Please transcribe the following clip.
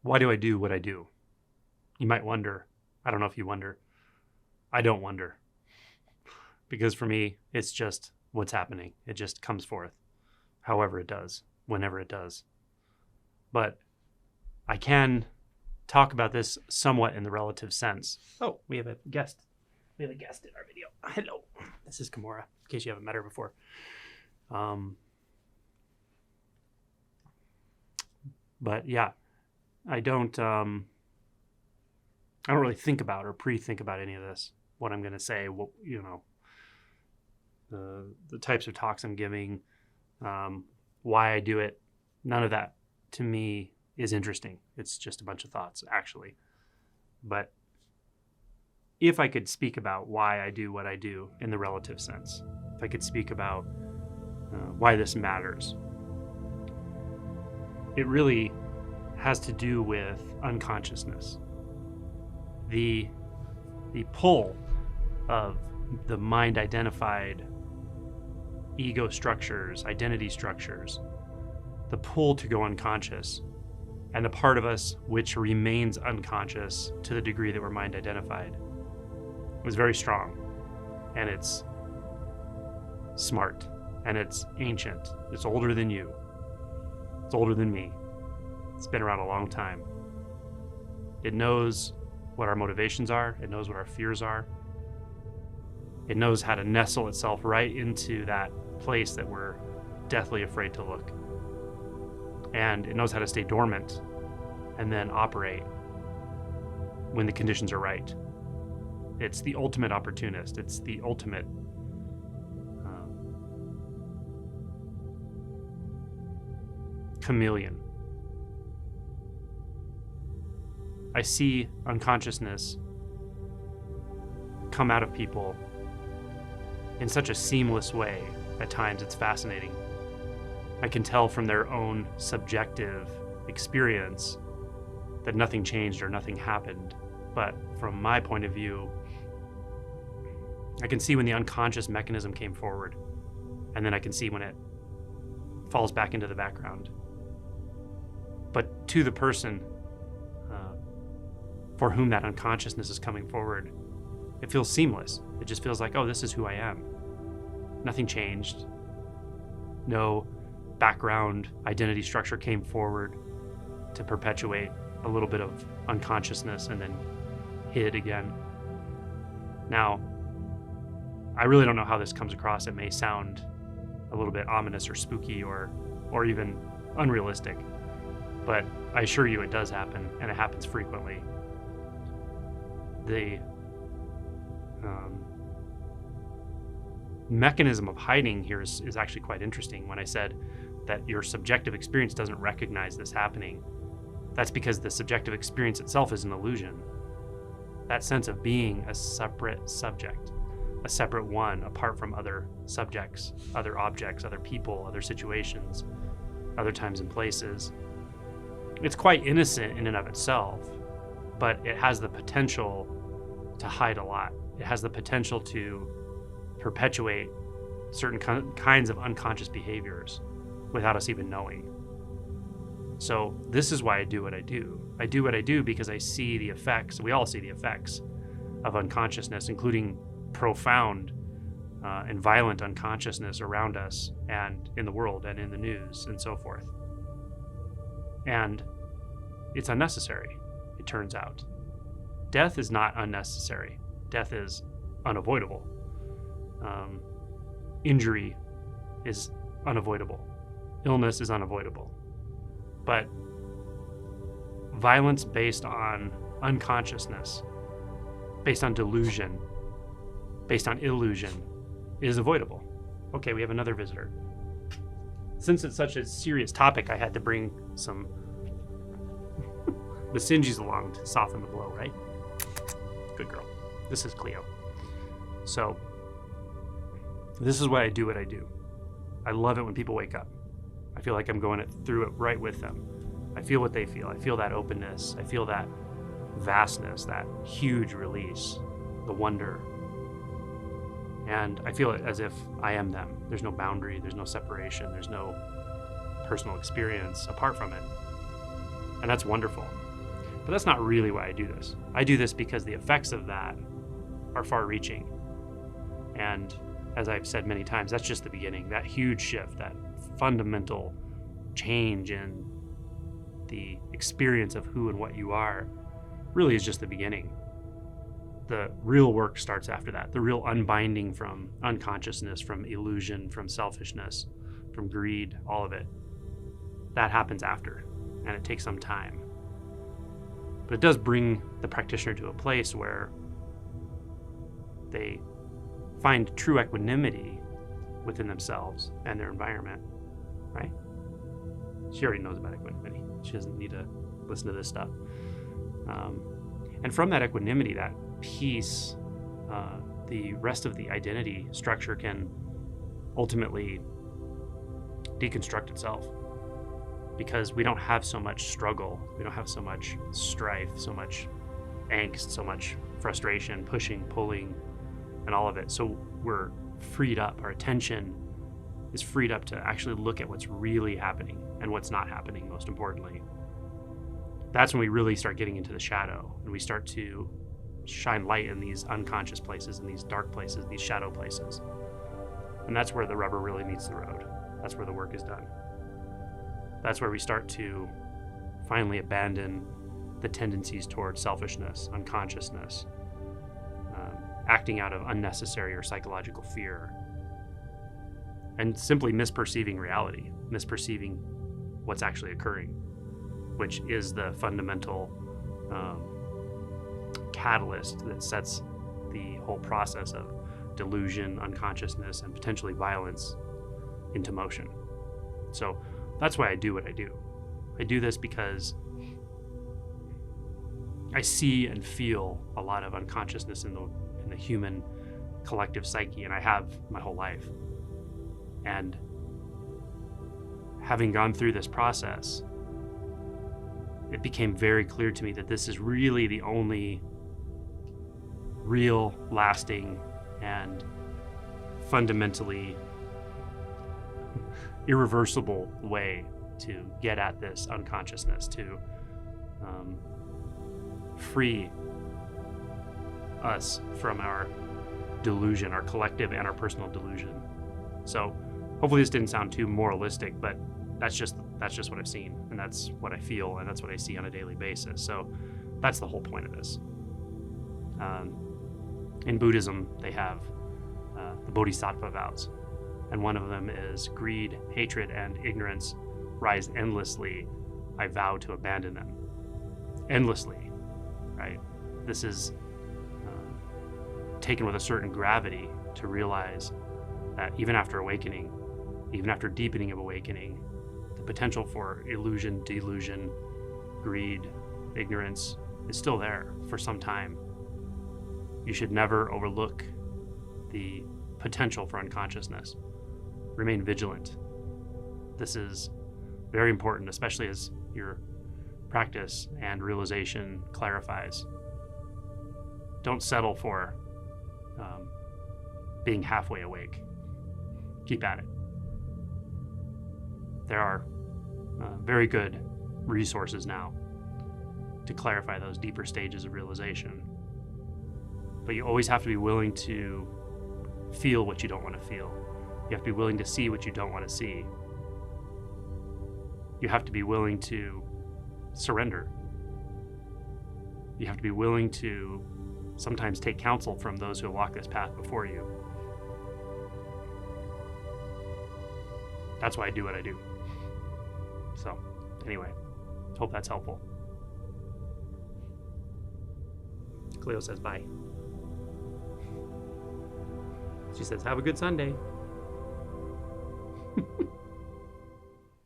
Why do I do what I do? You might wonder. I don't know if you wonder. I don't wonder. Because for me, it's just what's happening. It just comes forth however it does, whenever it does. But I can talk about this somewhat in the relative sense. Oh, we have a guest. We have a guest in our video. Hello. This is Kimura, in case you haven't met her before. But yeah, I don't really think about or pre-think about any of this. What I'm going to say, the types of talks I'm giving, why I do it. None of that to me is interesting. It's just a bunch of thoughts, actually. But if I could speak about why I do what I do in the relative sense, if I could speak about why this matters, it really has to do with unconsciousness. The pull of the mind-identified ego structures, identity structures, the pull to go unconscious, and the part of us which remains unconscious to the degree that we're mind-identified is very strong, and it's smart, and it's ancient. It's older than you. It's older than me. It's been around a long time. It knows what our motivations are. It knows what our fears are. It knows how to nestle itself right into that place that we're deathly afraid to look. And it knows how to stay dormant and then operate when the conditions are right. It's the ultimate opportunist. It's the ultimate chameleon. I see unconsciousness come out of people in such a seamless way. At times, it's fascinating. I can tell from their own subjective experience that nothing changed or nothing happened. But from my point of view, I can see when the unconscious mechanism came forward, and then I can see when it falls back into the background. But to the person for whom that unconsciousness is coming forward, it feels seamless. It just feels like, oh, this is who I am. Nothing changed. No background identity structure came forward to perpetuate a little bit of unconsciousness and then hid again. Now, I really don't know how this comes across. It may sound a little bit ominous or spooky or even unrealistic, but I assure you it does happen, and it happens frequently. The mechanism of hiding here is actually quite interesting. When I said that your subjective experience doesn't recognize this happening, that's because the subjective experience itself is an illusion. That sense of being a separate subject, a separate one apart from other subjects, other objects, other people, other situations, other times and places. It's quite innocent in and of itself, but it has the potential to hide a lot. It has the potential to perpetuate certain kinds of unconscious behaviors without us even knowing. So this is why I do what I do. I do what I do because I see the effects, we all see the effects of unconsciousness, including profound and violent unconsciousness around us and in the world and in the news and so forth. And it's unnecessary, it turns out. Death is not unnecessary. Death is unavoidable. Injury is unavoidable. Illness is unavoidable. But violence based on unconsciousness, based on delusion, based on illusion, is avoidable. Okay, we have another visitor. Since it's such a serious topic, I had to bring some Basenjis along to soften the blow, right? Good girl. This is Cleo. So, this is why I do what I do. I love it when people wake up. I feel like I'm going through it right with them. I feel what they feel. I feel that openness. I feel that vastness, that huge release, the wonder. And I feel it as if I am them. There's no boundary, there's no separation, there's no personal experience apart from it. And that's wonderful. But that's not really why I do this. I do this because the effects of that are far-reaching. And as I've said many times, that's just the beginning. That huge shift, that fundamental change in the experience of who and what you are really is just the beginning. The real work starts after that. The real unbinding from unconsciousness, from illusion, from selfishness, from greed, all of it. That happens after, and it takes some time. But it does bring the practitioner to a place where they find true equanimity within themselves and their environment, right? She already knows about equanimity. She doesn't need to listen to this stuff. And from that equanimity, that peace, the rest of the identity structure can ultimately deconstruct itself, because we don't have so much struggle, we don't have so much strife, so much angst, so much frustration, pushing, pulling, and all of it. So we're freed up, our attention is freed up to actually look at what's really happening and what's not happening, most importantly. That's when we really start getting into the shadow, and we start to shine light in these unconscious places, in these dark places, these shadow places. And that's where the rubber really meets the road. That's where the work is done. That's where we start to finally abandon the tendencies towards selfishness, unconsciousness, acting out of unnecessary or psychological fear, and simply misperceiving reality, misperceiving what's actually occurring, which is the fundamental catalyst that sets the whole process of delusion, unconsciousness, and potentially violence into motion. So that's why I do what I do. I do this because I see and feel a lot of unconsciousness in the human collective psyche, and I have my whole life. And having gone through this process, it became very clear to me that this is really the only real, lasting, and fundamentally irreversible way to get at this unconsciousness, to free us from our delusion, our collective and our personal delusion. So hopefully this didn't sound too moralistic, but that's just what I've seen, and that's what I feel, and that's what I see on a daily basis. So that's the whole point of this. In Buddhism, they have the Bodhisattva vows, and one of them is greed, hatred, and ignorance rise endlessly. I vow to abandon them. Endlessly, right? This is taken with a certain gravity to realize that even after awakening, even after deepening of awakening, the potential for illusion, delusion, greed, ignorance is still there for some time. You should never overlook the potential for unconsciousness. Remain vigilant. This is very important, especially as your practice and realization clarifies. Don't settle for being halfway awake. Keep at it. There are very good resources now to clarify those deeper stages of realization. But you always have to be willing to feel what you don't want to feel. You have to be willing to see what you don't want to see. You have to be willing to surrender. You have to be willing to sometimes take counsel from those who have walked this path before you. That's why I do what I do. So, anyway, hope that's helpful. Cleo says bye. She says, have a good Sunday.